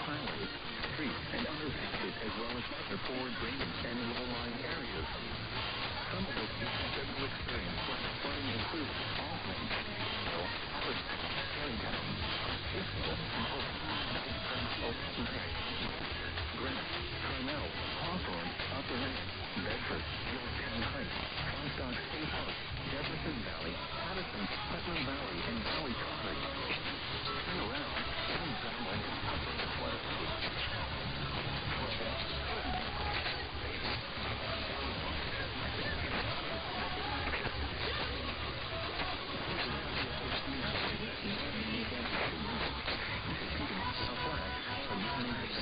highways, streets, and underpasses, as well as other forward drainage and low-lying areas. Some of those people will experience flooding include Alton, Tarrytown, Greenwich, Carmel, Hawthorne, Upper End, Bedford, Yorktown Heights, Comstock State Park, Jefferson Valley, Patterson, Putnam Valley, and Valley Cottage. Turn around and drive like a flood.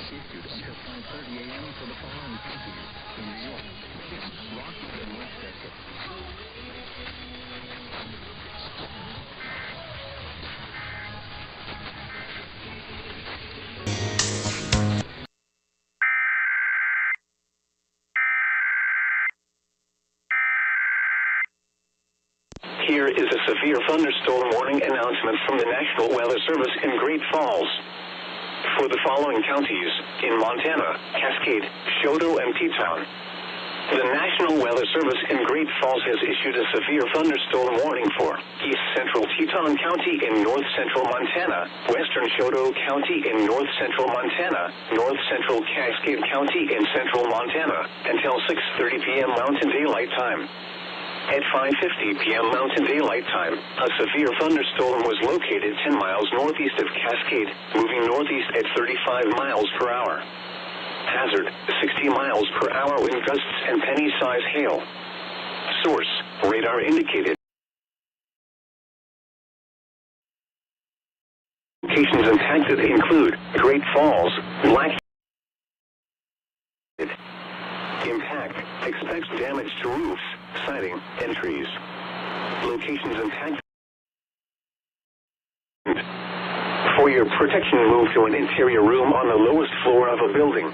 Issued until 5:30 a.m. for the following cities in New York, Rockford, and Westchester. Here is a severe thunderstorm warning announcement from the National Weather Service in Great Falls. For the following counties, in Montana, Cascade, Choteau, and Teton. The National Weather Service in Great Falls has issued a severe thunderstorm warning for East Central Teton County in north central Montana, Western Choteau County in north central Montana, north central Cascade County in central Montana, until 6:30 p.m. Mountain Daylight Time. At 5:50 p.m. Mountain Daylight Time, a severe thunderstorm was located 10 miles northeast of Cascade, moving northeast at 35 miles per hour. Hazard, 60 miles per hour wind gusts and penny-size hail. Source, radar indicated. Locations impacted include Great Falls, Black Impact, expects damage to roofs, siding, and trees. Locations impacted. For your protection, move to an interior room on the lowest floor of a building.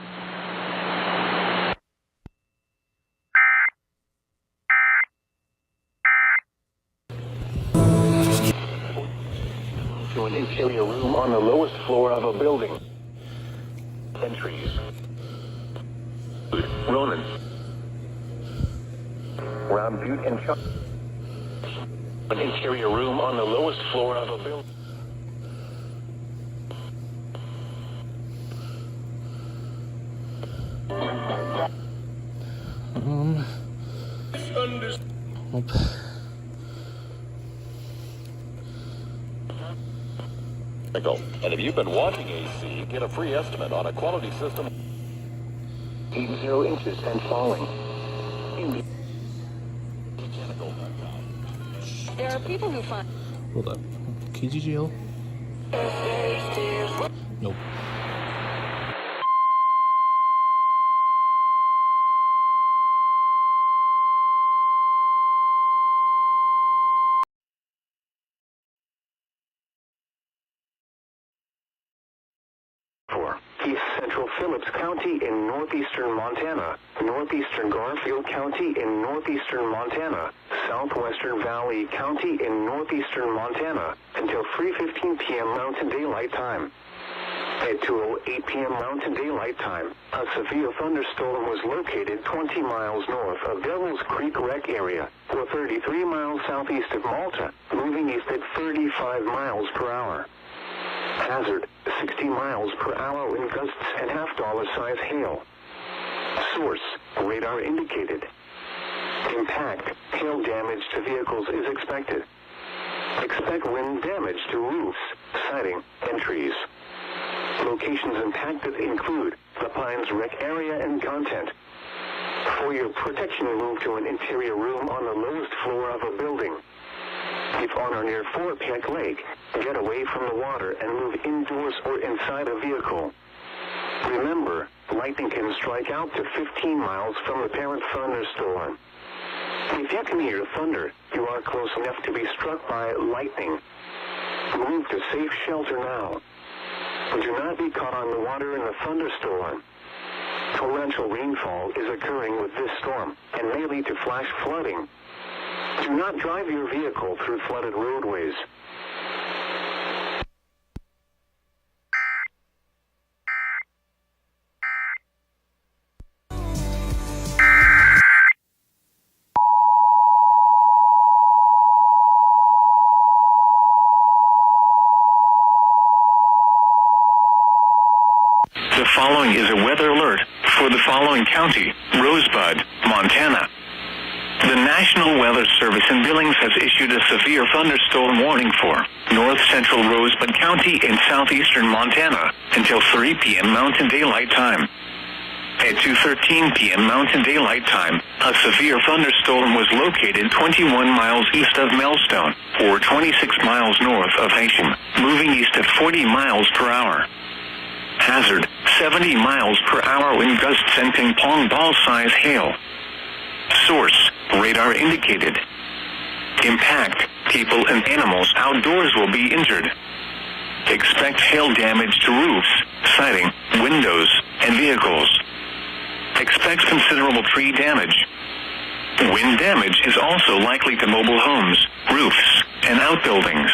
To an interior room on the lowest floor of a building. Entries. Ronan, Round Butte, and Chuck. An interior room on the lowest floor of a building. And if you've been watching AC, get a free estimate on a quality system. 80 inches and falling. There are people who find... Hold up. KGGL? Nope. East Central Phillips County in northeastern Montana, northeastern Garfield County in northeastern Montana, southwestern Valley County in northeastern Montana, until 3:15 p.m. Mountain Daylight Time. At 2:08 p.m. Mountain Daylight Time, a severe thunderstorm was located 20 miles north of Devil's Creek Wreck area, or 33 miles southeast of Malta, moving east at 35 miles per hour. Hazard, 60 miles per hour wind gusts and half-dollar size hail. Source, radar indicated. Impact, hail damage to vehicles is expected. Expect wind damage to roofs, siding, and trees. Locations impacted include the Pines Wreck area and content. For your protection, move to an interior room on the lowest floor of a building. If on or near Fort Peck Lake, get away from the water and move indoors or inside a vehicle. Remember, lightning can strike out to 15 miles from the parent thunderstorm. If you can hear thunder, you are close enough to be struck by lightning. Move to safe shelter now. Do not be caught on the water in the thunderstorm. Torrential rainfall is occurring with this storm and may lead to flash flooding. Do not drive your vehicle through flooded roadways. following is a weather alert for the following county: Rosebud, Montana. The National Weather Service in Billings has issued a severe thunderstorm warning for north central Rosebud County in southeastern Montana until 3 p.m. Mountain Daylight Time. At 2:13 p.m. Mountain Daylight Time, a severe thunderstorm was located 21 miles east of Melstone, or 26 miles north of Hashem, moving east at 40 miles per hour. Hazard: 70 miles per hour wind gusts and ping pong ball size hail. Source: radar indicated. Impact: people and animals outdoors will be injured. Expect hail damage to roofs, siding, windows, and vehicles. Expect considerable tree damage. Wind damage is also likely to mobile homes, roofs, and outbuildings.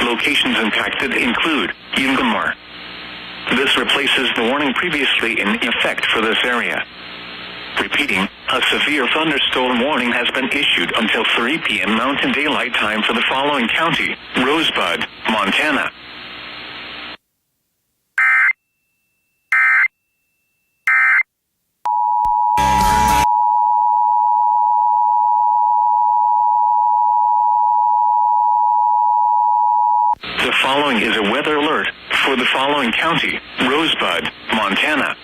Locations impacted include Ingomar. This replaces the warning previously in effect for this area. Repeating, a severe thunderstorm warning has been issued until 3 p.m. Mountain Daylight Time for the following county: Rosebud, Montana. The following is a weather alert for the following county: Rosebud, Montana.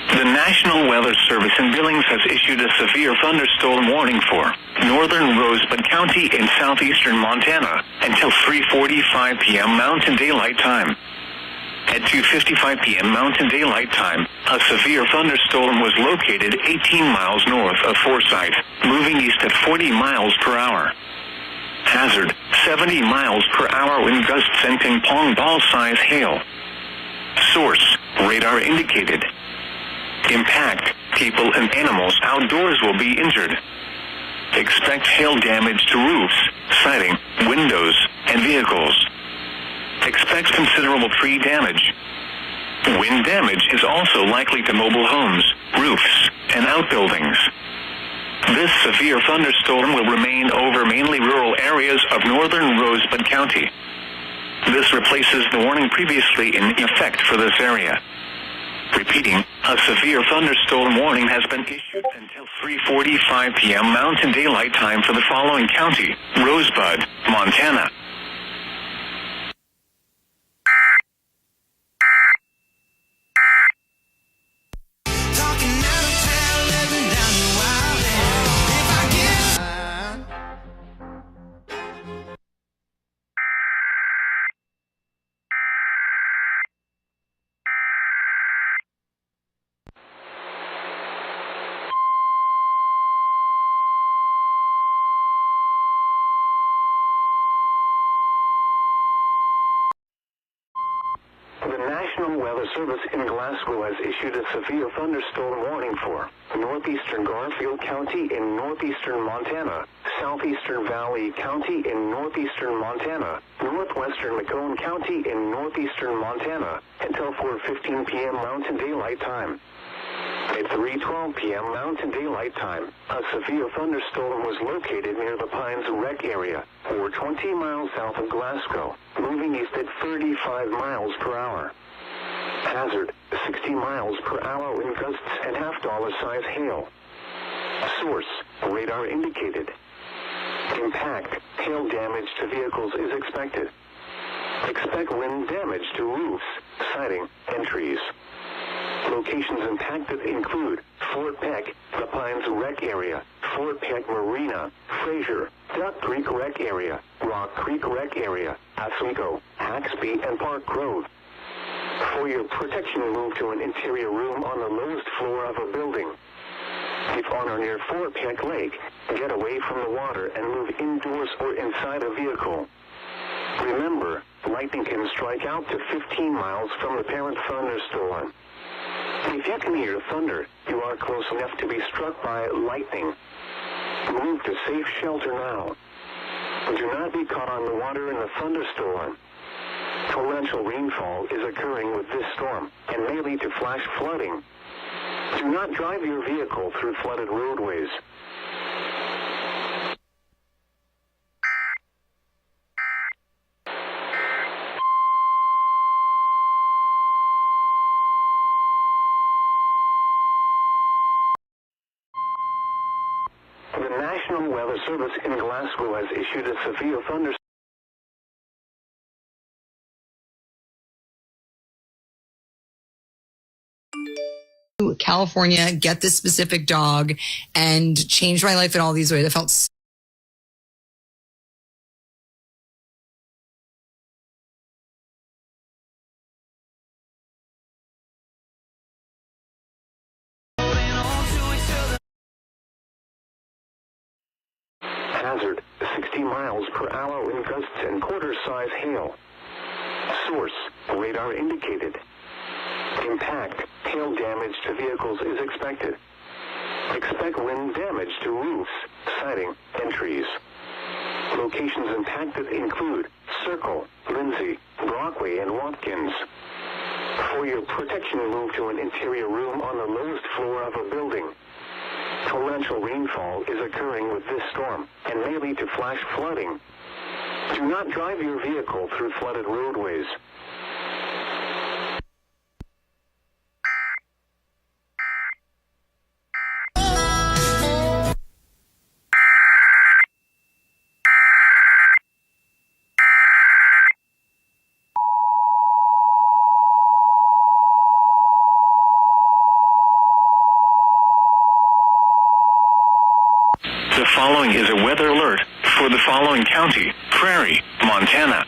The National Weather Service in Billings has issued a severe thunderstorm warning for northern Rosebud County in southeastern Montana until 3:45 p.m. Mountain Daylight Time. At 2:55 p.m. Mountain Daylight Time, a severe thunderstorm was located 18 miles north of Forsyth, moving east at 40 miles per hour. Hazard: 70 miles per hour wind gusts and ping pong ball size hail. Source: radar indicated. Impact: people and animals outdoors will be injured. Expect hail damage to roofs, siding, windows, and vehicles. Expect considerable tree damage. Wind damage is also likely to mobile homes, roofs, and outbuildings. This severe thunderstorm will remain over mainly rural areas of northern Rosebud County. This replaces the warning previously in effect for this area. Repeating, a severe thunderstorm warning has been issued until 3:45 p.m. Mountain Daylight Time for the following county: Rosebud, Montana. The National Weather Service in Glasgow has issued a severe thunderstorm warning for northeastern Garfield County in northeastern Montana, southeastern Valley County in northeastern Montana, northwestern Macomb County in northeastern Montana, until 4:15 p.m. Mountain Daylight Time. At 3:12 p.m. Mountain Daylight Time, a severe thunderstorm was located near the Pines Wreck area, or 20 miles south of Glasgow, moving east at 35 miles per hour. Hazard: 60 miles per hour wind gusts and half-dollar size hail. Source: radar indicated. Impact: hail damage to vehicles is expected. Expect wind damage to roofs, siding, and trees. Locations impacted include Fort Peck, the Pines Wreck area, Fort Peck Marina, Fraser, Duck Creek Wreck area, Rock Creek Wreck area, Oswego, Haxby, and Park Grove. For your protection, move to an interior room on the lowest floor of a building. If on or near Fort Peck Lake, get away from the water and move indoors or inside a vehicle. Remember, lightning can strike out to 15 miles from the parent thunderstorm. If you can hear thunder, you are close enough to be struck by lightning. Move to safe shelter now. Do not be caught on the water in the thunderstorm. Torrential rainfall is occurring with this storm and may lead to flash flooding. Do not drive your vehicle through flooded roadways. Weather Service in Glasgow has issued a severe thunderstorm. California, get this specific dog, and change my life in all these ways. I felt so Hazard, 60 miles per hour in gusts and quarter-size hail. Source, radar indicated. Impact, hail damage to vehicles is expected. Expect wind damage to roofs, siding, and trees. Locations impacted include Circle, Lindsay, Brockway, and Watkins. For your protection, move to an interior room on the lowest floor of a building. Torrential rainfall is occurring with this storm and may lead to flash flooding. Do not drive your vehicle through flooded roadways. The following is a weather alert for the following county: Prairie, Montana.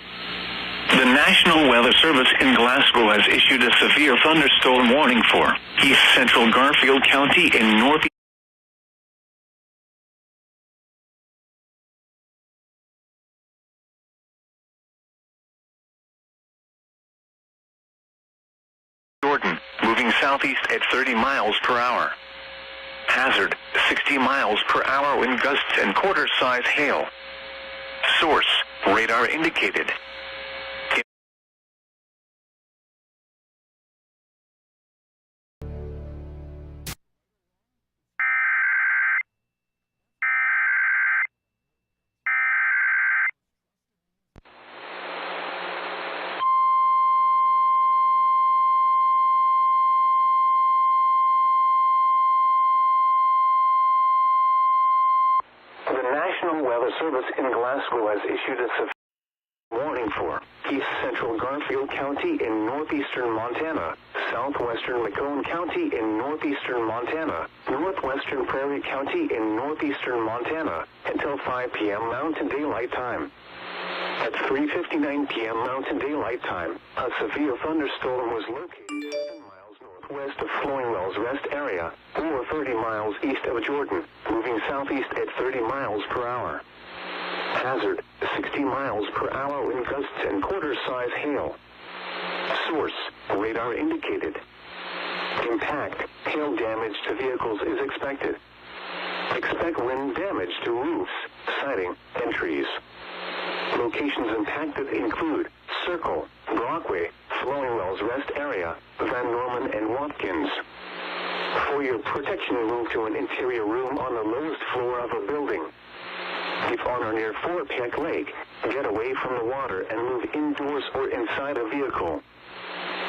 The National Weather Service in Glasgow has issued a severe thunderstorm warning for East Central Garfield County in northeast Jordan, moving southeast at 30 miles per hour. Hazard, 60 miles per hour in gusts and quarter-size hail. Source, radar indicated. The National Weather Service in Glasgow has issued a severe warning for East Central Garfield County in northeastern Montana, southwestern Macomb County in northeastern Montana, northwestern Prairie County in northeastern Montana until 5 p.m. Mountain Daylight Time. At 3:59 p.m. Mountain Daylight Time, a severe thunderstorm was located 7 miles northwest of Flowing Wells Rest area, or 30 miles east of Jordan, moving southeast at 30 miles per hour. Hazard, 60 miles per hour in gusts and quarter-size hail. Source, radar indicated. Impact, hail damage to vehicles is expected. Expect wind damage to roofs, siding, and trees. Locations impacted include Circle, Brockway, Flowing Wells Rest area, Van Norman, and Watkins. For your protection, move to an interior room on the lowest floor of a building. If on or near Fort Peck Lake, get away from the water and move indoors or inside a vehicle.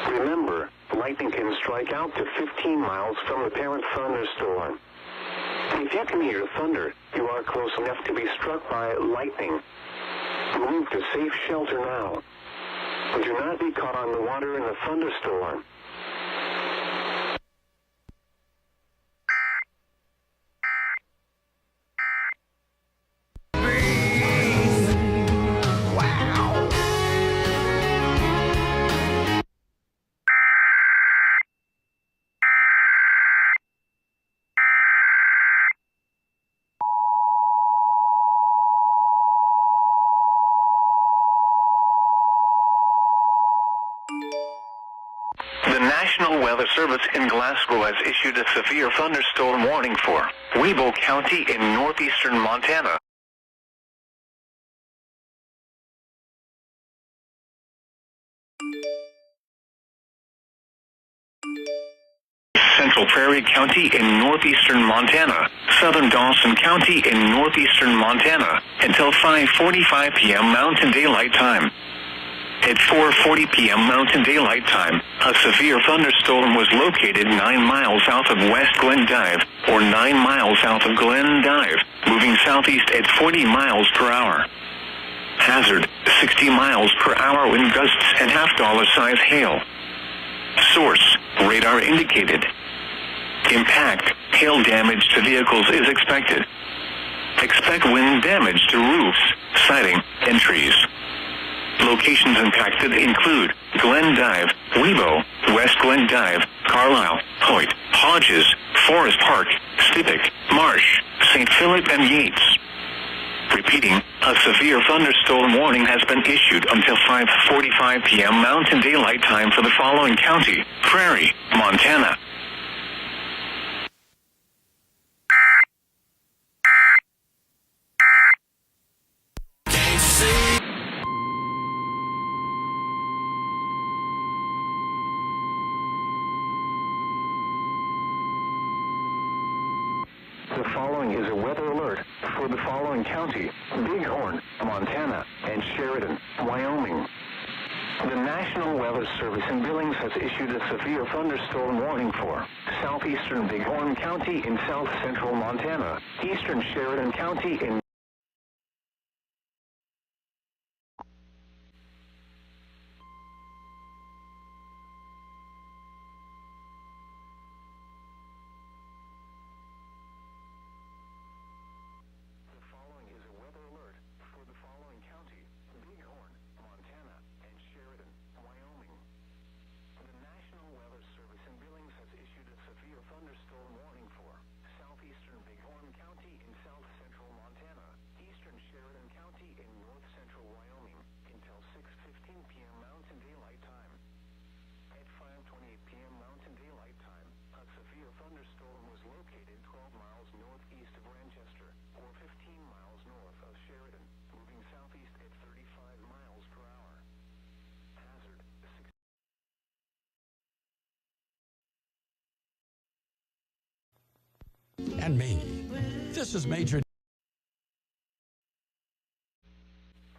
Remember, lightning can strike out to 15 miles from the parent thunderstorm. If you can hear thunder, you are close enough to be struck by lightning. Move to safe shelter now. Do not be caught on the water in a thunderstorm. The National Weather Service in Glasgow has issued a severe thunderstorm warning for Weebo County in northeastern Montana. Central Prairie County in northeastern Montana, southern Dawson County in northeastern Montana, until 5:45 p.m. Mountain Daylight Time. At 4:40 p.m. Mountain Daylight Time, a severe thunderstorm was located 9 miles south of West Glendive, or 9 miles south of Glendive, moving southeast at 40 miles per hour. Hazard, 60 miles per hour wind gusts and half-dollar size hail. Source, radar indicated. Impact, hail damage to vehicles is expected. Expect wind damage to roofs, siding, and trees. Locations impacted include Glendive, Webo, West Glendive, Carlisle, Hoyt, Hodges, Forest Park, Stippick, Marsh, St. Philip, and Yates. Repeating, a severe thunderstorm warning has been issued until 5:45 p.m. Mountain Daylight Time for the following county: Prairie, Montana. The following is a weather alert for the following county: Bighorn, Montana, and Sheridan, Wyoming. The National Weather Service in Billings has issued a severe thunderstorm warning for southeastern Bighorn County in south central Montana, eastern Sheridan County in thunderstorm warning for southeastern Bighorn County in south central Montana, eastern Sheridan County in north central Wyoming until 6:15 p.m. Mountain Daylight Time. At 5:28 p.m. Mountain Daylight Time, a severe thunderstorm was located 12 miles northeast of Ranchester, or 15 miles north of Sheridan, moving southeast at 35 miles per hour. Hazard, and me. This is Major.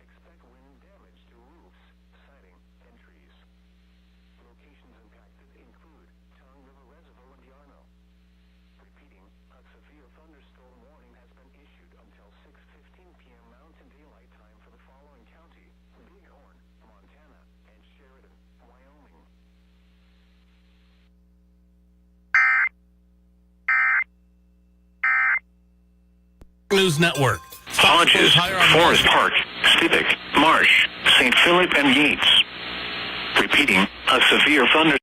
expect wind damage to roofs, siding, and trees. Locations impacted include Tongue River Reservoir and Yarno. Repeating, a severe thunderstorm warning has been issued until 6:15 p.m. Mountain Daylight Time for the following county: Bighorn, Montana, and Sheridan, Wyoming. News Network. Hodges, Forest Park, Stippick, Marsh, St. Philip, and Yates. Repeating, a severe thunder.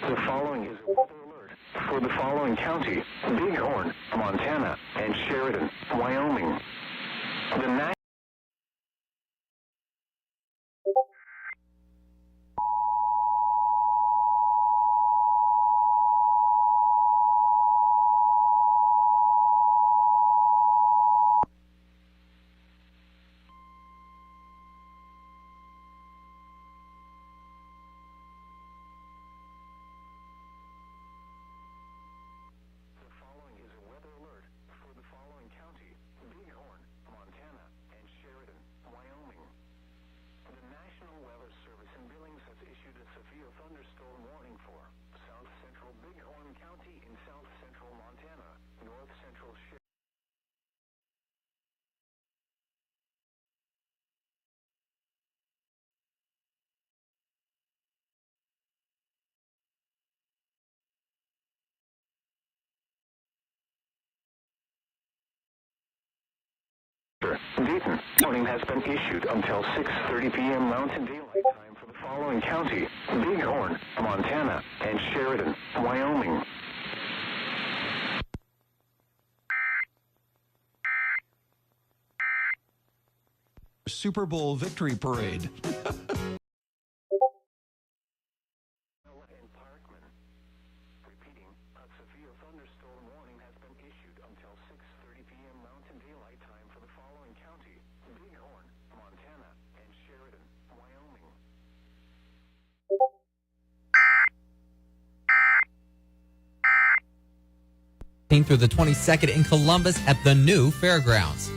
The following is a weather alert for the following county: Bighorn, Montana, and Sheridan, Wyoming. The following is a weather alert for the following county: Bighorn, Montana, and Sheridan, Wyoming. The National Weather Service in Billings has issued a severe thunderstorm warning for south central Bighorn County in south central Montana, north central Sheridan. Dayton. Warning has been issued until 6:30 p.m. Mountain Daylight Time for the following county: Bighorn, Montana, and Sheridan, Wyoming. Super Bowl victory parade. Repeating, a severe thunderstorm warning has been issued until 6:30 p.m. Mountain Daylight Time for the following county: Bighorn, Montana, and Sheridan, Wyoming. Through the 22nd in Columbus at the new fairgrounds.